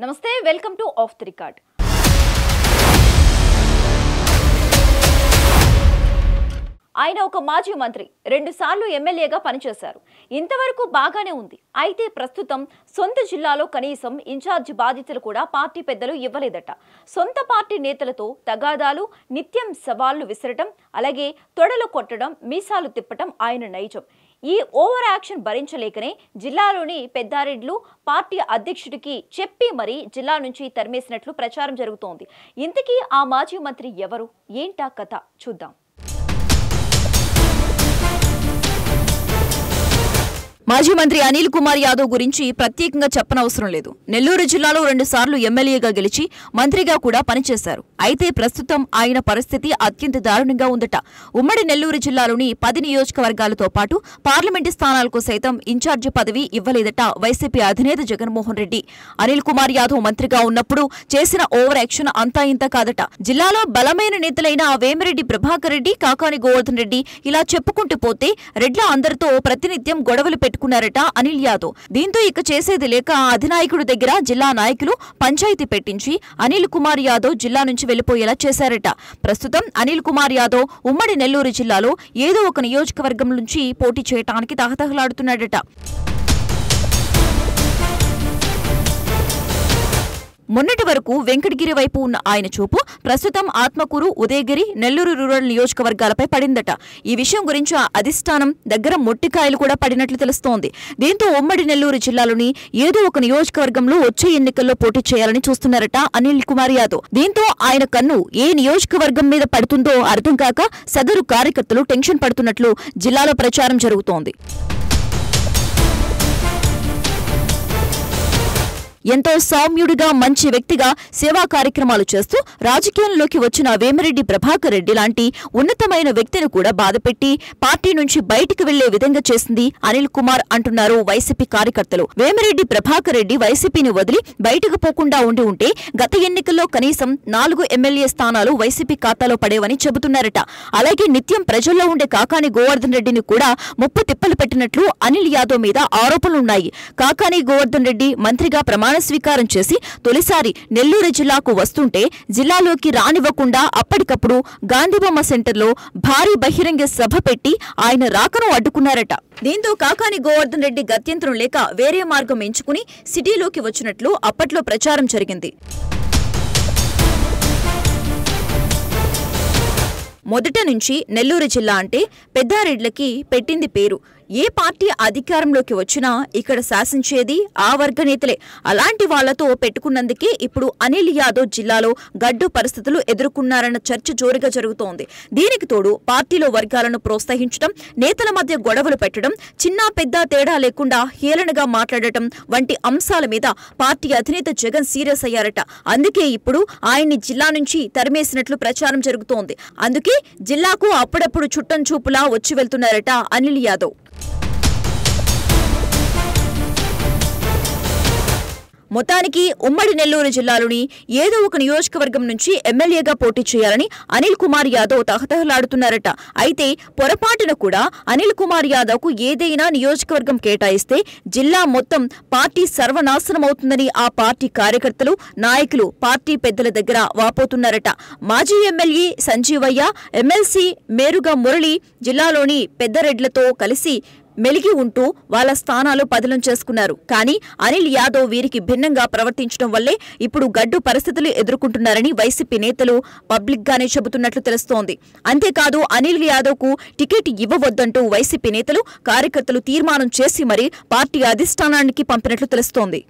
నమస్తే welcome to of the record. ఆయన ఒక మాజీ మంత్రి, 2 సార్లు ఎమ్మెల్యేగా పనిచేశారు. ఇంతవరకు బాగానే ఉంది. అయితే ప్రస్తుతం సొంత జిల్లాలో కనీసం ఇన్ఛార్జి బాధ్యతలు కూడా పార్టీ పెద్దలు ఇవ్వలేదట. సొంత పార్టీ నేతలతో తగాదాలు, నిత్యం సవాళ్లు విసరటం, అలాగే తొడలు కొట్టడం, మీసాలు తిప్పటం ఆయన నైజం. ఈ ఓవర్ యాక్షన్ భరించలేకనే జిల్లాలోని పెద్దారెడ్లు పార్టీ అధ్యక్షుడికి చెప్పి మరీ జిల్లా నుంచి తరిమేసినట్లు ప్రచారం జరుగుతోంది. ఇంతకీ ఆ మాజీ మంత్రి ఎవరు, ఏంటా కథ చూద్దాం. మాజీ మంత్రి అనిల్ కుమార్ యాదవ్ గురించి ప్రత్యేకంగా చెప్పనవసరం లేదు. నెల్లూరు జిల్లాలో 2 సార్లు ఎమ్మెల్యేగా గెలిచి మంత్రిగా కూడా పనిచేశారు. అయితే ప్రస్తుతం ఆయన పరిస్థితి అత్యంత దారుణంగా ఉందట. ఉమ్మడి నెల్లూరు జిల్లాలోని 10 నియోజకవర్గాలతో పాటు పార్లమెంటు స్థానాలకు సైతం ఇన్ఛార్జి పదవి ఇవ్వలేదట వైసీపీ అధినేత జగన్మోహన్ రెడ్డి. అనిల్ కుమార్ యాదవ్ మంత్రిగా ఉన్నప్పుడు చేసిన ఓవర్ యాక్షన్ అంతా ఇంత కాదట. జిల్లాలో బలమైన నేతలైన వేమిరెడ్డి ప్రభాకర్ రెడ్డి, కాకాని గోవర్ధన్ రెడ్డి ఇలా చెప్పుకుంటూ పోతే రెడ్ల అందరితో ప్రతినిత్యం గొడవలు పెట్టుకున్నారట అనిల్ యాదవ్. దీంతో ఇక చేసేది లేక అధినాయకుడి దగ్గర జిల్లా నాయకులు పంచాయతీ పెట్టించి అనిల్ కుమార్ యాదవ్ జిల్లా నుంచి వెళ్లిపోయేలా చేశారట. ప్రస్తుతం అనిల్ కుమార్ యాదవ్ ఉమ్మడి నెల్లూరు జిల్లాలో ఏదో ఒక నియోజకవర్గం నుంచి పోటీ చేయడానికి తహతహలాడుతున్నాడట. మొన్నటి వరకు వెంకటగిరి వైపు ఉన్న ఆయన చూపు ప్రస్తుతం ఆత్మకూరు, ఉదయగిరి, నెల్లూరు రూరల్ నియోజకవర్గాలపై పడిందట. ఈ విషయం గురించి అధిష్టానం దగ్గర మొట్టికాయలు కూడా పడినట్లు తెలుస్తోంది. దీంతో ఉమ్మడి నెల్లూరు జిల్లాలోని ఏదో ఒక నియోజకవర్గంలో వచ్చే ఎన్నికల్లో పోటీ చేయాలని చూస్తున్నారట అనిల్ కుమార్ యాదవ్. దీంతో ఆయన కన్ను ఏ నియోజకవర్గం మీద పడుతుందో అర్థం కాక సదరు కార్యకర్తలు టెన్షన్ పడుతున్నట్లు జిల్లాలో ప్రచారం జరుగుతోంది. ఎంతో సౌమ్యుడిగా, మంచి వ్యక్తిగా సేవా కార్యక్రమాలు చేస్తూ రాజకీయంలోకి వచ్చిన వేమిరెడ్డి ప్రభాకర్ రెడ్డి లాంటి ఉన్నతమైన వ్యక్తిని కూడా బాధపెట్టి పార్టీ నుంచి బయటికి వెళ్లే విధంగా చేసింది అనిల్ కుమార్ అంటున్నారు వైసీపీ కార్యకర్తలు. వేమిరెడ్డి ప్రభాకర్ రెడ్డి వైసీపీని వదిలి బయటకు పోకుండా ఉండి ఉంటే గత ఎన్నికల్లో కనీసం 4 ఎమ్మెల్యే స్థానాలు వైసీపీ ఖాతాలో పడేవని చెబుతున్నారట. అలాగే నిత్యం ప్రజల్లో ఉండే కాకాని గోవర్ధన్ రెడ్డిని కూడా ముప్పు తిప్పలు పెట్టినట్లు అనిల్ యాదవ్ మీద ఆరోపణలున్నాయి. కాకాని గోవర్ధన్ రెడ్డి మంత్రిగా స్వీకారం చేసి తొలిసారి నెల్లూరు జిల్లాకు వస్తుంటే జిల్లాలోకి రానివ్వకుండా అప్పటికప్పుడు గాంధీబొమ్మ సెంటర్లో భారీ బహిరంగ సభ పెట్టి ఆయన రాకను అడ్డుకున్నారట. దీంతో కాకాని గోవర్ధన్ రెడ్డి గత్యంతరం లేక వేరే మార్గం ఎంచుకుని సిటీలోకి వచ్చినట్లు అప్పట్లో ప్రచారం జరిగింది. మొదట నుంచి నెల్లూరు జిల్లా అంటే పెద్దారెడ్లకి పెట్టింది పేరు. ఏ పార్టీ అధికారంలోకి వచ్చినా ఇక్కడ శాసించేది ఆ వర్గ నేతలే. అలాంటి వాళ్లతో పెట్టుకున్నందుకే ఇప్పుడు అనిల్ యాదవ్ జిల్లాలో గడ్డు పరిస్థితులు ఎదుర్కొన్నారన్న చర్చ జోరుగా జరుగుతోంది. దీనికి తోడు పార్టీలో వర్గాలను ప్రోత్సహించడం, నేతల మధ్య గొడవలు పెట్టడం, చిన్న పెద్ద తేడా లేకుండా హేళనగా మాట్లాడటం వంటి అంశాల మీద పార్టీ అధినేత జగన్ సీరియస్ అయ్యారట. అందుకే ఇప్పుడు ఆయన్ని జిల్లా నుంచి తరిమేసినట్లు ప్రచారం జరుగుతోంది. అందుకే జిల్లాకు అప్పుడప్పుడు చుట్టం చూపులా వచ్చి వెళ్తున్నారట అనిల్ యాదవ్. మొత్తానికి ఉమ్మడి నెల్లూరు జిల్లాలోని ఏదో ఒక నియోజకవర్గం నుంచి ఎమ్మెల్యేగా పోటీ చేయాలని అనిల్ కుమార్ యాదవ్ తహతహలాడుతున్నారట. అయితే పొరపాటున కూడా అనిల్ కుమార్ యాదవ్కు ఏదైనా నియోజకవర్గం కేటాయిస్తే జిల్లా మొత్తం పార్టీ సర్వనాశనమవుతుందని ఆ పార్టీ కార్యకర్తలు, నాయకులు పార్టీ పెద్దల దగ్గర వాపోతున్నారట. మాజీ ఎమ్మెల్యే సంజీవయ్య, ఎమ్మెల్సీ మేరుగా మురళి జిల్లాలోని పెద్దరెడ్లతో కలిసి మెలిగి ఉంటూ వాళ్ళ స్థానాలు పదిలం చేసుకున్నారు. కానీ అనిల్ యాదవ్ వీరికి భిన్నంగా ప్రవర్తించడం వల్లే ఇప్పుడు గడ్డు పరిస్థితులు ఎదుర్కొంటున్నారని వైసీపీ నేతలు పబ్లిక్ గానే చెబుతున్నట్లు తెలుస్తోంది. అంతేకాదు అనిల్ యాదవ్ కు టికెట్ ఇవ్వవద్దంటూ వైసీపీ నేతలు, కార్యకర్తలు తీర్మానం చేసి మరీ పార్టీ అధిష్టానానికి పంపినట్లు తెలుస్తోంది.